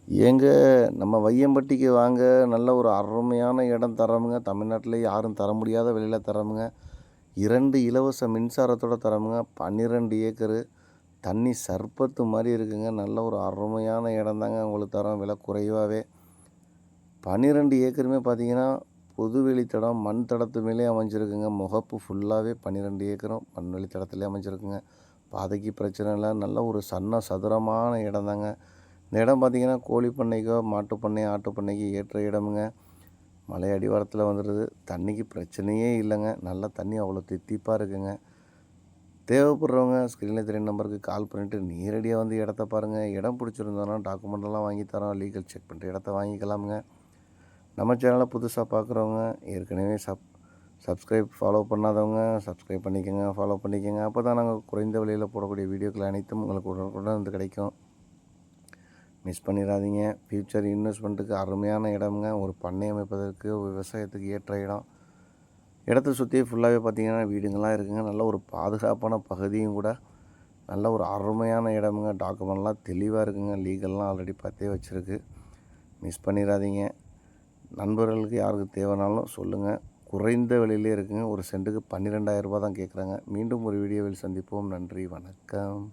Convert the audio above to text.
ஏங்க நம்ம வையம்பட்டிக்கு வாங்க, நல்ல ஒரு அருமையான இடம் தர்றோமுங்க. தமிழ்நாட்டிலே யாரும் தர முடியாத விலையில தர்றோமுங்க. 2 இலவச மின்சாரத்தோட தர்றோமுங்க. 12 ஏக்கரு. தண்ணி சர்பத்து மாரி இருக்குங்க. நல்ல ஒரு அருமையான இடம் தாங்க உங்களுக்கு தரோம். விலை குறைவாவே. 12 ஏக்கருமே பார்த்தீங்கன்னா, பொதுவெளி தடம், மண் தடத்து மேலே அமைஞ்சிருக்குங்க. முகப்பு ஃபுல்லாவே 12 ஏக்கரும் மண்வெளி தடத்திலே அமைஞ்சிருக்குங்க. பாதைக்கு பிரச்சனை இல்ல. நல்ல ஒரு சதுரமான இடம் தாங்க. இந்த இடம் பார்த்திங்கன்னா, கோழி பண்ணைக்கோ, மாட்டுப்பண்ணை, ஆட்டுப்பண்ணைக்கு ஏற்ற இடமுங்க. மலை அடிவாரத்தில் வந்துடுது. தண்ணிக்கு பிரச்சனையே இல்லைங்க. நல்ல தண்ணி அவ்வளோ தித்திப்பாக இருக்குங்க. தேவைப்படுறவங்க ஸ்க்ரீனில் தெரியும் நம்பருக்கு கால் பண்ணிவிட்டு நேரடியாக வந்து இடத்த பாருங்கள். இடம் பிடிச்சிருந்தோன்னா டாக்குமெண்ட்டெல்லாம் வாங்கி தரோம். லீகல் செக் பண்ணிட்டு இடத்த வாங்கிக்கலாமுங்க. நம்ம சேனலை புதுசாக பார்க்குறவங்க ஏற்கனவே சப்ஸ்கிரைப் ஃபாலோ பண்ணாதவங்க சப்ஸ்கிரைப் பண்ணிக்கோங்க, ஃபாலோ பண்ணிக்கோங்க. அப்போ தான் நாங்கள் குறைந்த விலையில் போடக்கூடிய வீடியோக்கள் அனைத்தும் உங்களுக்கு உடனுக்குடன் வந்து கிடைக்கும். மிஸ் பண்ணிடாதீங்க. ஃப்யூச்சர் இன்வெஸ்ட்மெண்ட்டுக்கு அருமையான இடமுங்க. ஒரு பண்ணை அமைப்பதற்கு, விவசாயத்துக்கு ஏற்ற இடம். இடத்த சுற்றி ஃபுல்லாகவே பார்த்திங்கன்னா வீடுங்கள்லாம் இருக்குங்க. நல்ல ஒரு பாதுகாப்பான பகுதியும் கூட. நல்ல ஒரு அருமையான இடமுங்க. டாக்குமெண்ட்லாம் தெளிவாக இருக்குங்க. லீகல்லாம் ஆல்ரெடி பார்த்தே வச்சுருக்கு. மிஸ் பண்ணிடாதீங்க. நண்பர்களுக்கு யாருக்கு தேவைனாலும் சொல்லுங்கள். குறைந்த விலையிலே இருக்குங்க. ஒரு சென்ட்டுக்கு 12,000 ரூபா தான் கேட்குறாங்க. மீண்டும் ஒரு வீடியோவில் சந்திப்போம். நன்றி, வணக்கம்.